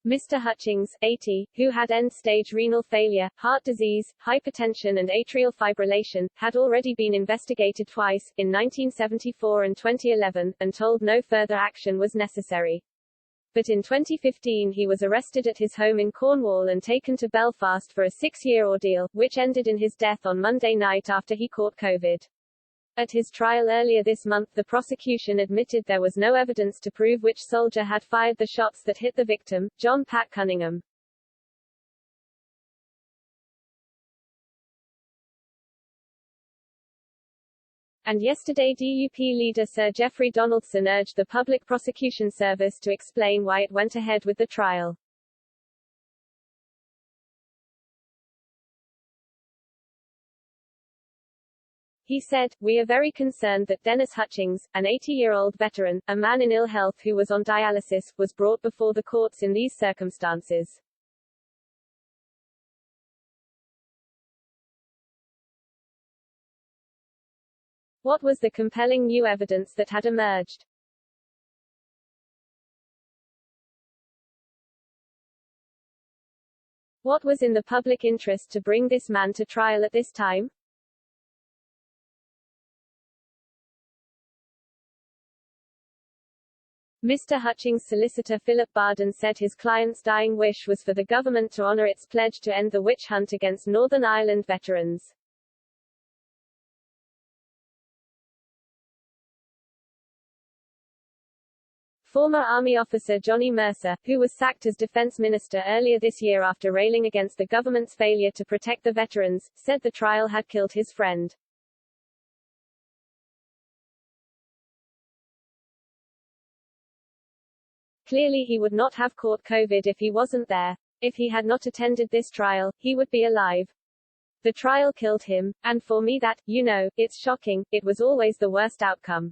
Mr. Hutchings, 80, who had end-stage renal failure, heart disease, hypertension and atrial fibrillation, had already been investigated twice, in 1974 and 2011, and told no further action was necessary. But in 2015 he was arrested at his home in Cornwall and taken to Belfast for a 6-year ordeal, which ended in his death on Monday night after he caught COVID. At his trial earlier this month, the prosecution admitted there was no evidence to prove which soldier had fired the shots that hit the victim, John Pat Cunningham. And yesterday DUP leader Sir Geoffrey Donaldson urged the Public Prosecution Service to explain why it went ahead with the trial. He said, "We are very concerned that Dennis Hutchings, an 80-year-old veteran, a man in ill health who was on dialysis, was brought before the courts in these circumstances." What was the compelling new evidence that had emerged? What was in the public interest to bring this man to trial at this time? Mr. Hutchings' solicitor Philip Barden said his client's dying wish was for the government to honor its pledge to end the witch hunt against Northern Ireland veterans. Former Army officer Johnny Mercer, who was sacked as defense minister earlier this year after railing against the government's failure to protect the veterans, said the trial had killed his friend. Clearly he would not have caught COVID if he wasn't there. If he had not attended this trial, he would be alive. The trial killed him, and for me that, it's shocking, it was always the worst outcome.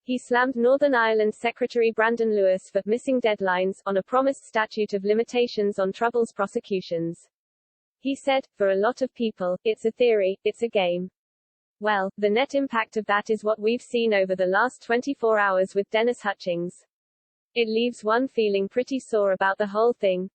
He slammed Northern Ireland Secretary Brandon Lewis for missing deadlines on a promised statute of limitations on Troubles prosecutions. He said, "For a lot of people, it's a theory, it's a game." Well, the net impact of that is what we've seen over the last 24 hours with Dennis Hutchings. It leaves one feeling pretty sore about the whole thing.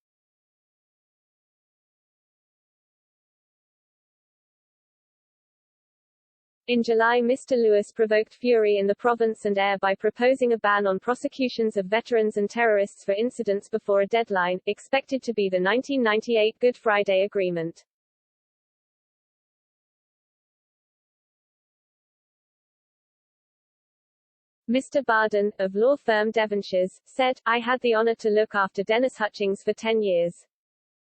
In July, Mr. Lewis provoked fury in the province and air by proposing a ban on prosecutions of veterans and terrorists for incidents before a deadline, expected to be the 1998 Good Friday Agreement. Mr. Barden, of law firm Devonshires, said, "I had the honor to look after Dennis Hutchings for 10 years.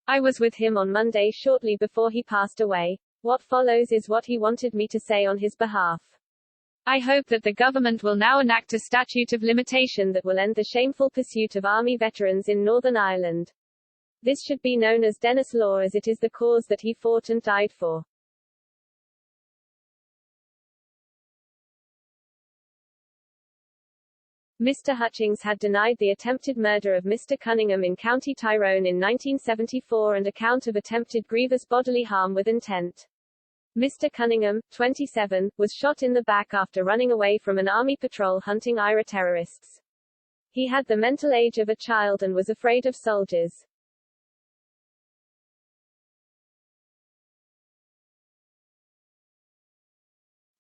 I was with him on Monday shortly before he passed away. What follows is what he wanted me to say on his behalf. I hope that the government will now enact a statute of limitation that will end the shameful pursuit of Army veterans in Northern Ireland. This should be known as Dennis Law, as it is the cause that he fought and died for." Mr. Hutchings had denied the attempted murder of Mr. Cunningham in County Tyrone in 1974 and a count of attempted grievous bodily harm with intent. Mr. Cunningham, 27, was shot in the back after running away from an army patrol hunting IRA terrorists. He had the mental age of a child and was afraid of soldiers.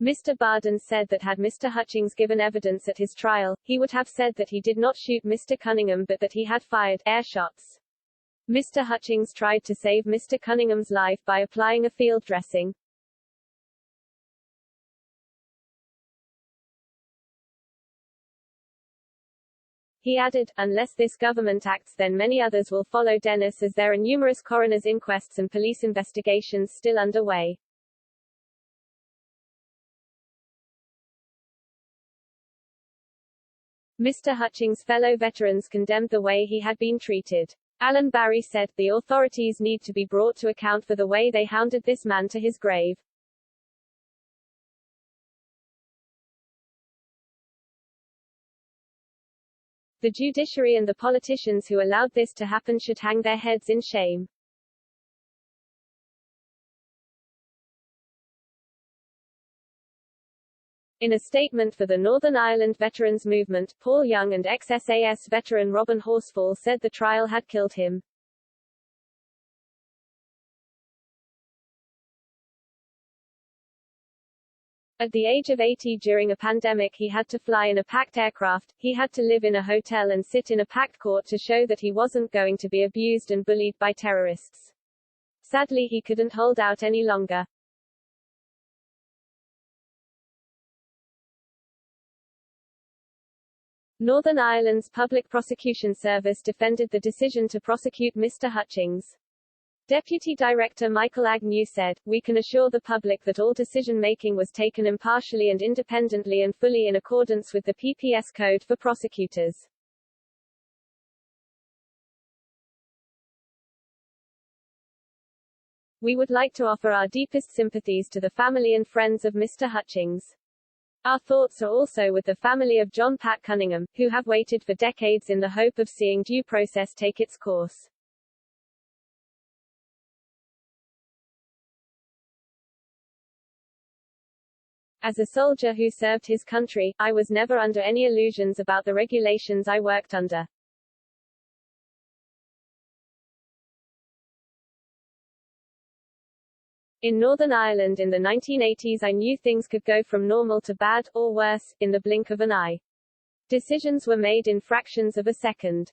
Mr. Barden said that had Mr. Hutchings given evidence at his trial, he would have said that he did not shoot Mr. Cunningham but that he had fired air shots. Mr. Hutchings tried to save Mr. Cunningham's life by applying a field dressing. He added, "Unless this government acts, then many others will follow Dennis, as there are numerous coroner's inquests and police investigations still underway." Mr. Hutchings' fellow veterans condemned the way he had been treated. Alan Barry said, "The authorities need to be brought to account for the way they hounded this man to his grave." The judiciary and the politicians who allowed this to happen should hang their heads in shame. In a statement for the Northern Ireland Veterans Movement, Paul Young and ex-SAS veteran Robin Horsfall said the trial had killed him. At the age of 80 during a pandemic he had to fly in a packed aircraft, he had to live in a hotel and sit in a packed court to show that he wasn't going to be abused and bullied by terrorists. Sadly he couldn't hold out any longer. Northern Ireland's Public Prosecution Service defended the decision to prosecute Mr. Hutchings. Deputy Director Michael Agnew said, "We can assure the public that all decision-making was taken impartially and independently and fully in accordance with the PPS Code for prosecutors." We would like to offer our deepest sympathies to the family and friends of Mr. Hutchings. Our thoughts are also with the family of John Pat Cunningham, who have waited for decades in the hope of seeing due process take its course. As a soldier who served his country, I was never under any illusions about the regulations I worked under. In Northern Ireland in the 1980s I knew things could go from normal to bad, or worse, in the blink of an eye. Decisions were made in fractions of a second.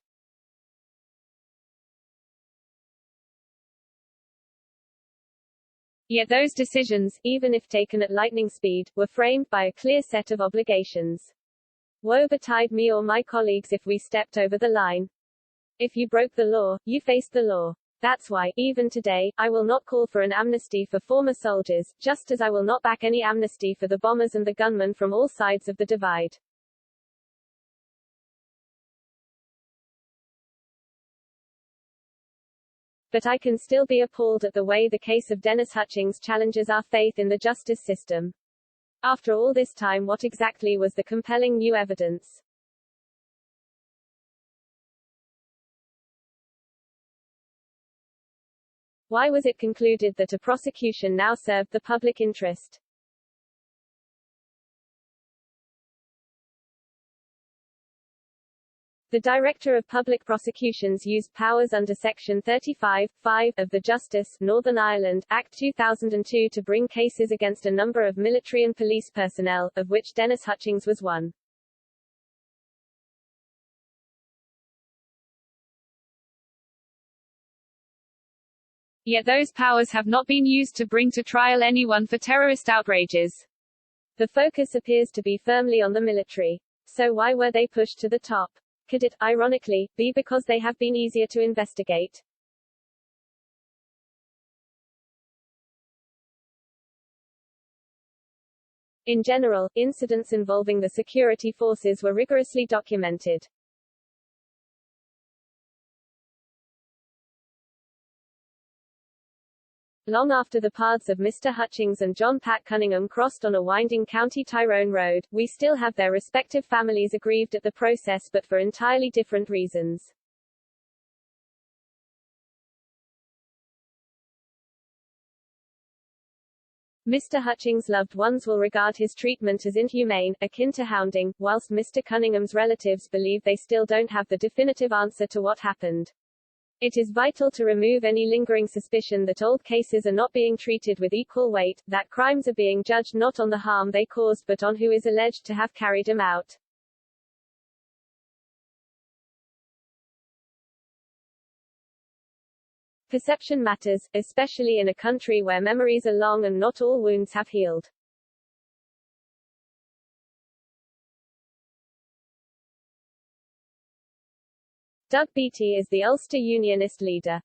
Yet those decisions, even if taken at lightning speed, were framed by a clear set of obligations. Woe betide me or my colleagues if we stepped over the line. If you broke the law, you faced the law. That's why, even today, I will not call for an amnesty for former soldiers, just as I will not back any amnesty for the bombers and the gunmen from all sides of the divide. But I can still be appalled at the way the case of Dennis Hutchings challenges our faith in the justice system. After all this time, what exactly was the compelling new evidence? Why was it concluded that a prosecution now served the public interest? The Director of Public Prosecutions used powers under Section 35(5) of the Justice Northern Ireland Act 2002 to bring cases against a number of military and police personnel, of which Dennis Hutchings was one. Yet those powers have not been used to bring to trial anyone for terrorist outrages. The focus appears to be firmly on the military. So why were they pushed to the top? Could it, ironically, be because they have been easier to investigate? In general, incidents involving the security forces were rigorously documented. Long after the paths of Mr. Hutchings and John Pat Cunningham crossed on a winding County Tyrone road, we still have their respective families aggrieved at the process but for entirely different reasons. Mr. Hutchings' loved ones will regard his treatment as inhumane, akin to hounding, whilst Mr. Cunningham's relatives believe they still don't have the definitive answer to what happened. It is vital to remove any lingering suspicion that old cases are not being treated with equal weight, that crimes are being judged not on the harm they caused but on who is alleged to have carried them out. Perception matters, especially in a country where memories are long and not all wounds have healed. Doug Beattie is the Ulster Unionist leader.